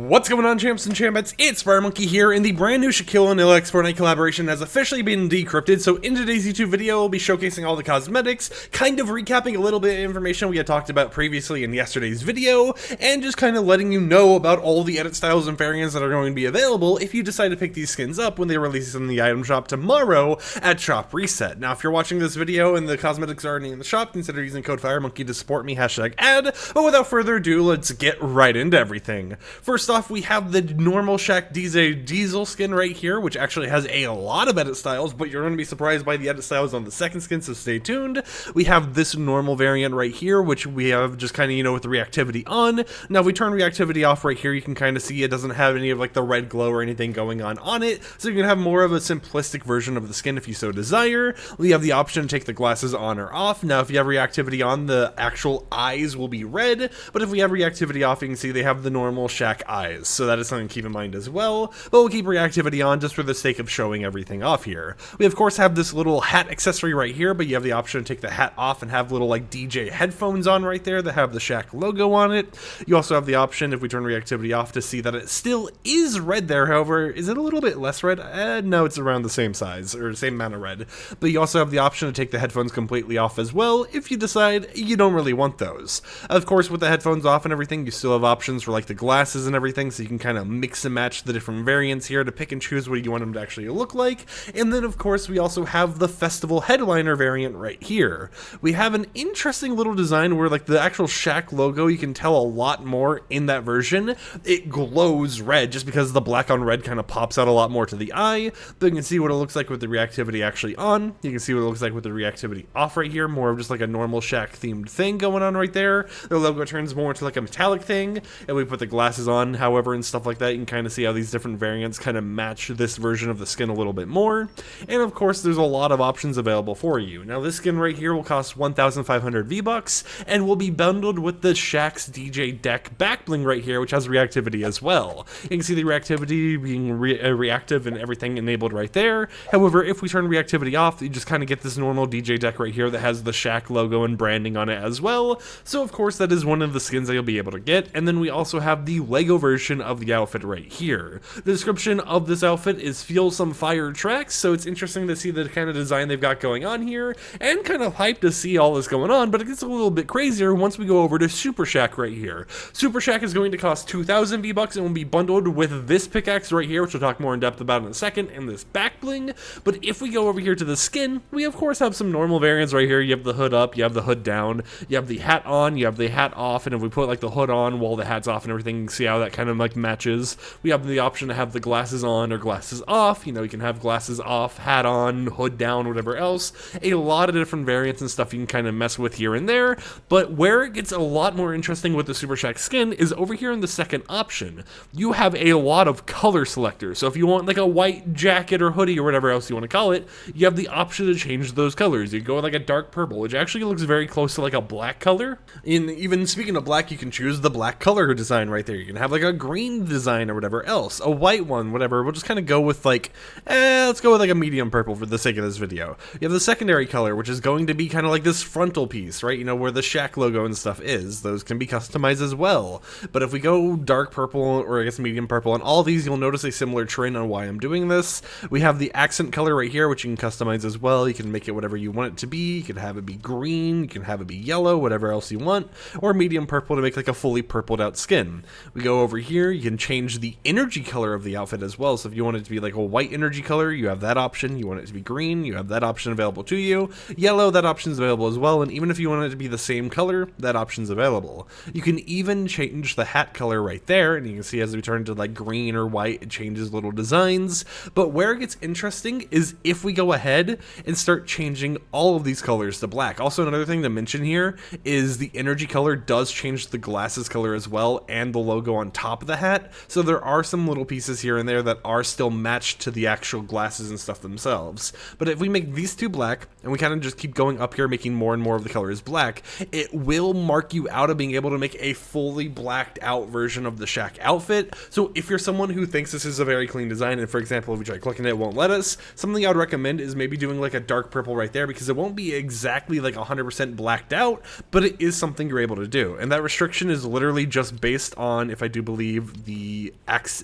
What's going on, champs and champettes? It's FireMonkey here, and the brand new Shaquille and Fortnite collaboration has officially been decrypted. So in today's YouTube video, we'll be showcasing all the cosmetics, kind of recapping a little bit of information we had talked about previously in yesterday's video, and just kind of letting you know about all the edit styles and variants that are going to be available if you decide to pick these skins up when they release in the item shop tomorrow at Shop Reset. Now, if you're watching this video and the cosmetics are already in the shop, consider using code FireMonkey to support me, #ad. But without further ado, let's get right into everything. First off, we have the normal Shaq Diesel skin right here, which actually has a lot of edit styles, but you're going to be surprised by the edit styles on the second skin, so stay tuned. We have this normal variant right here, which we have just kind of, with the reactivity on. Now, if we turn reactivity off right here, you can kind of see it doesn't have any of like the red glow or anything going on it, so you can have more of a simplistic version of the skin if you so desire. We have the option to take the glasses on or off. Now, if you have reactivity on, the actual eyes will be red, but if we have reactivity off, you can see they have the normal Shaq eyes, so that is something to keep in mind as well, but we'll keep reactivity on just for the sake of showing everything off here. We of course have this little hat accessory right here, but you have the option to take the hat off and have little like DJ headphones on right there that have the Shaq logo on it. You also have the option, if we turn reactivity off, to see that it still is red there. However, is it a little bit less red? No, it's around the same size, or same amount of red. But you also have the option to take the headphones completely off as well, if you decide you don't really want those. Of course, with the headphones off and everything, you still have options for like the glasses and everything, so you can kind of mix and match the different variants here to pick and choose what you want them to actually look like. And then of course we also have the festival headliner variant right here. We have an interesting little design where like the actual Shaq logo, you can tell a lot more in that version. It glows red just because the black on red kind of pops out a lot more to the eye, but you can see what it looks like with the reactivity actually on. You can see what it looks like with the reactivity off right here, more of just like a normal Shaq themed thing going on right there. The logo turns more into like a metallic thing, and we put the glasses on, however, and stuff like that. You can kind of see how these different variants kind of match this version of the skin a little bit more. And of course, there's a lot of options available for you. Now, this skin right here will cost 1,500 V-Bucks and will be bundled with the Shaq's DJ deck back bling right here, which has reactivity as well. You can see the reactivity being reactive and everything enabled right there. However, if we turn reactivity off, you just kind of get this normal DJ deck right here that has the Shaq logo and branding on it as well. So of course, that is one of the skins that you'll be able to get. And then we also have the Lego version of the outfit right here. The description of this outfit is "Feel some fire tracks," so it's interesting to see the kind of design they've got going on here, and kind of hyped to see all this going on, but it gets a little bit crazier once we go over to Super Shaq right here. Super Shaq is going to cost 2,000 V-Bucks and will be bundled with this pickaxe right here, which we'll talk more in depth about in a second, and this back bling. But if we go over here to the skin, we of course have some normal variants right here. You have the hood up, you have the hood down, you have the hat on, you have the hat off, and if we put like the hood on while the hat's off and everything, you can see how that kind of like matches. We have the option to have the glasses on or glasses off. You can have glasses off, hat on, hood down, whatever else. A lot of different variants and stuff you can kind of mess with here and there, but where it gets a lot more interesting with the Super Shaq skin is over here in the second option. You have a lot of color selectors, so if you want like a white jacket or hoodie or whatever else you want to call it, you have the option to change those colors. You go with like a dark purple, which actually looks very close to like a black color. And even speaking of black, you can choose the black color design right there. You can have like a green design or whatever else, a white one, whatever. We'll just kind of go with like, let's go with like a medium purple for the sake of this video. You have the secondary color, which is going to be kind of like this frontal piece, right? Where the Shaq logo and stuff is. Those can be customized as well. But if we go dark purple, or I guess medium purple, on all these, you'll notice a similar trend on why I'm doing this. We have the accent color right here, which you can customize as well. You can make it whatever you want it to be. You can have it be green, you can have it be yellow, whatever else you want, or medium purple to make like a fully purpled out skin. We go over here, you can change the energy color of the outfit as well. So if you want it to be like a white energy color, you have that option. You want it to be green, you have that option available to you. Yellow, that option is available as well. And even if you want it to be the same color, that option's available. You can even change the hat color right there, and you can see as we turn to like green or white, it changes little designs. But where it gets interesting is if we go ahead and start changing all of these colors to black. Also, another thing to mention here is the energy color does change the glasses color as well, and the logo on top of the hat. So there are some little pieces here and there that are still matched to the actual glasses and stuff themselves. But if we make these two black, and we kind of just keep going up here, making more and more of the colors black, it will mark you out of being able to make a fully blacked out version of the Shaq outfit. So if you're someone who thinks this is a very clean design, and for example, if we try clicking it won't let us, something I would recommend is maybe doing like a dark purple right there, because it won't be exactly like 100% blacked out, but it is something you're able to do. And that restriction is literally just based on, if I do believe believe, the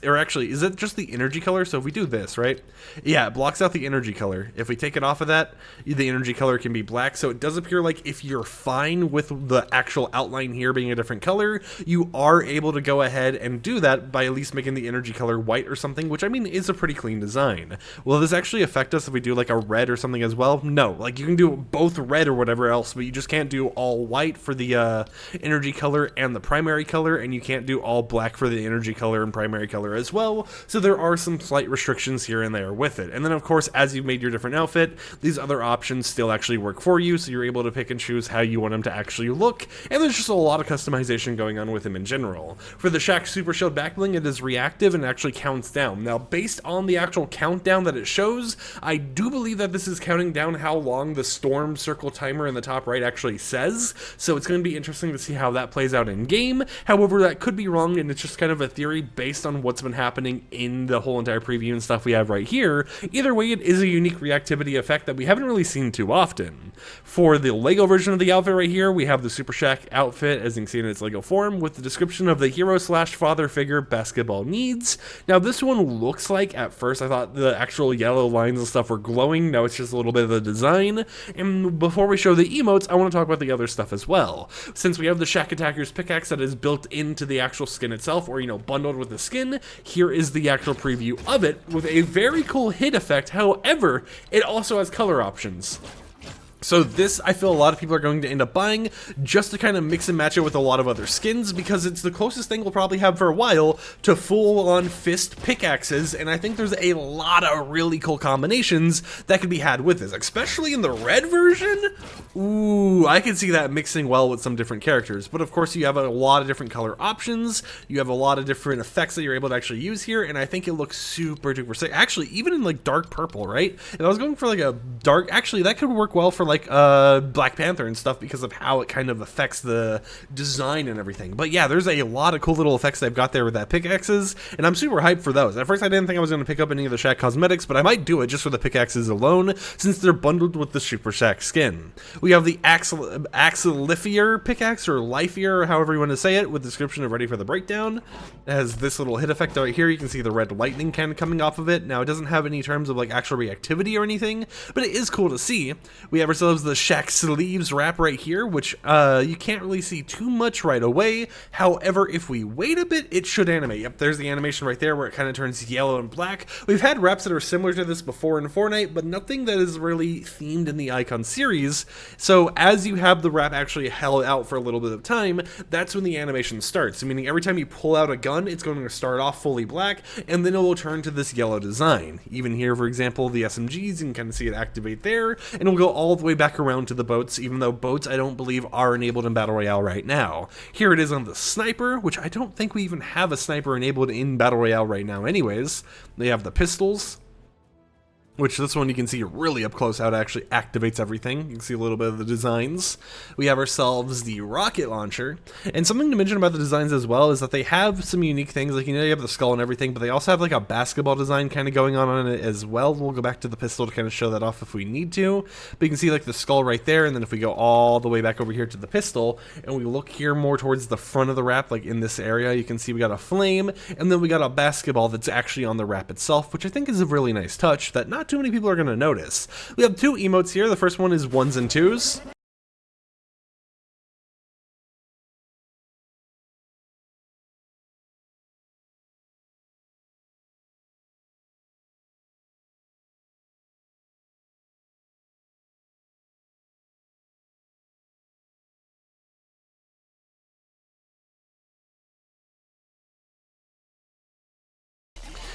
or actually, is it just the energy color? So if we do this, right? Yeah, it blocks out the energy color. If we take it off of that, the energy color can be black. So it does appear like if you're fine with the actual outline here being a different color, you are able to go ahead and do that by at least making the energy color white or something, which I mean is a pretty clean design. Will this actually affect us if we do like a red or something as well? No, like you can do both red or whatever else, but you just can't do all white for the energy color and the primary color, and you can't do all black for the energy color and primary color as well. So there are some slight restrictions here and there with it. And then of course, as you've made your different outfit, these other options still actually work for you, so you're able to pick and choose how you want them to actually look, and there's just a lot of customization going on with him in general. For the Shaq Super Shield back bling, it is reactive and actually counts down. Now, based on the actual countdown that it shows, I do believe that this is counting down how long the storm circle timer in the top right actually says, so it's going to be interesting to see how that plays out in game. However, that could be wrong, and it's just kind of a theory based on what's been happening in the whole entire preview and stuff we have right here. Either way, it is a unique reactivity effect that we haven't really seen too often. For the Lego version of the outfit right here, we have the Super Shaq outfit, as you can see in its Lego form, with the description of the hero/father figure basketball needs. Now, this one looks like, at first, I thought the actual yellow lines and stuff were glowing. Now it's just a little bit of the design. And before we show the emotes, I want to talk about the other stuff as well. Since we have the Shaq Attacker's pickaxe that is built into the actual skin itself, or, you know, bundled with the skin, here is the actual preview of it with a very cool hit effect. However, it also has color options. So this, I feel a lot of people are going to end up buying just to kind of mix and match it with a lot of other skins, because it's the closest thing we'll probably have for a while to full-on fist pickaxes, and I think there's a lot of really cool combinations that could be had with this, especially in the red version. Ooh, I can see that mixing well with some different characters, but of course you have a lot of different color options, you have a lot of different effects that you're able to actually use here, and I think it looks super duper sick. Actually, even in like dark purple, right? If I was going for like a dark, actually that could work well for like Black Panther and stuff because of how it kind of affects the design and everything. But yeah, there's a lot of cool little effects they've got there with that pickaxes, and I'm super hyped for those. At first I didn't think I was going to pick up any of the Shaq cosmetics, but I might do it just for the pickaxes alone, since they're bundled with the Super Shaq skin. We have the Axelifier pickaxe, or Lifier, or however you want to say it, with description of ready for the breakdown. It has this little hit effect right here. You can see the red lightning kind of coming off of it. Now, it doesn't have any terms of like actual reactivity or anything, but it is cool to see. We have ourselves the Shaq sleeves wrap right here, which you can't really see too much right away. However, if we wait a bit, it should animate. Yep, there's the animation right there where it kind of turns yellow and black. We've had wraps that are similar to this before in Fortnite, but nothing that is really themed in the Icon series. So as you have the wrap actually held out for a little bit of time, that's when the animation starts, meaning every time you pull out a gun, it's going to start off fully black, and then it will turn to this yellow design. Even here, for example, the SMGs, you can kind of see it activate there, and it'll go all the way back around to the boats, even though boats I don't believe are enabled in Battle Royale right now. Here it is on the sniper, which I don't think we even have a sniper enabled in Battle Royale right now anyways. They have the pistols, which this one you can see really up close how it actually activates everything. You can see a little bit of the designs. We have ourselves the rocket launcher, and something to mention about the designs as well is that they have some unique things, like, you know, you have the skull and everything, but they also have like a basketball design kind of going on it as well. We'll go back to the pistol to kind of show that off if we need to, but you can see like the skull right there, and then if we go all the way back over here to the pistol, and we look here more towards the front of the wrap, like in this area, you can see we got a flame, and then we got a basketball that's actually on the wrap itself, which I think is a really nice touch that not too many people are going to notice. We have two emotes here. The first one is 1s and 2s.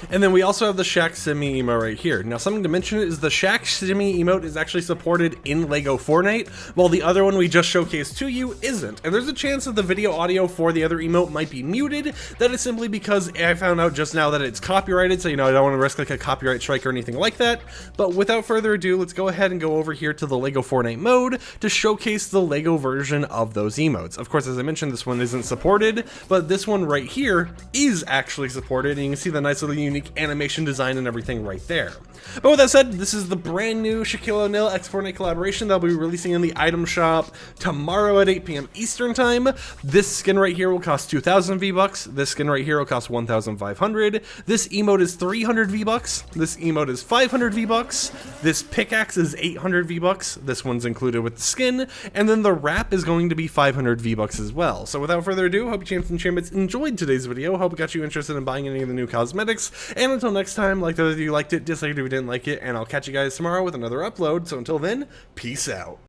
And then we also have the Shaq Shimmy emote right here. Now, something to mention is the Shaq Shimmy emote is actually supported in Lego Fortnite, while the other one we just showcased to you isn't. And there's a chance that the video audio for the other emote might be muted. That is simply because I found out just now that it's copyrighted, so, you know, I don't want to risk like a copyright strike or anything like that. But without further ado, let's go ahead and go over here to the Lego Fortnite mode to showcase the Lego version of those emotes. Of course, as I mentioned, this one isn't supported, but this one right here is actually supported, and you can see the nice little unique animation design and everything right there. But with that said, this is the brand new Shaquille O'Neal x Fortnite collaboration that will be releasing in the item shop tomorrow at 8 p.m. Eastern time. This skin right here will cost 2,000 V-Bucks. This skin right here will cost 1,500. This emote is 300 V-Bucks. This emote is 500 V-Bucks. This pickaxe is 800 V-Bucks. This one's included with the skin. And then the wrap is going to be 500 V-Bucks as well. So without further ado, hope you champs and champions enjoyed today's video. Hope it got you interested in buying any of the new cosmetics. And until next time, like those of you liked it, disliked it if you didn't like it, and I'll catch you guys tomorrow with another upload. So until then, peace out.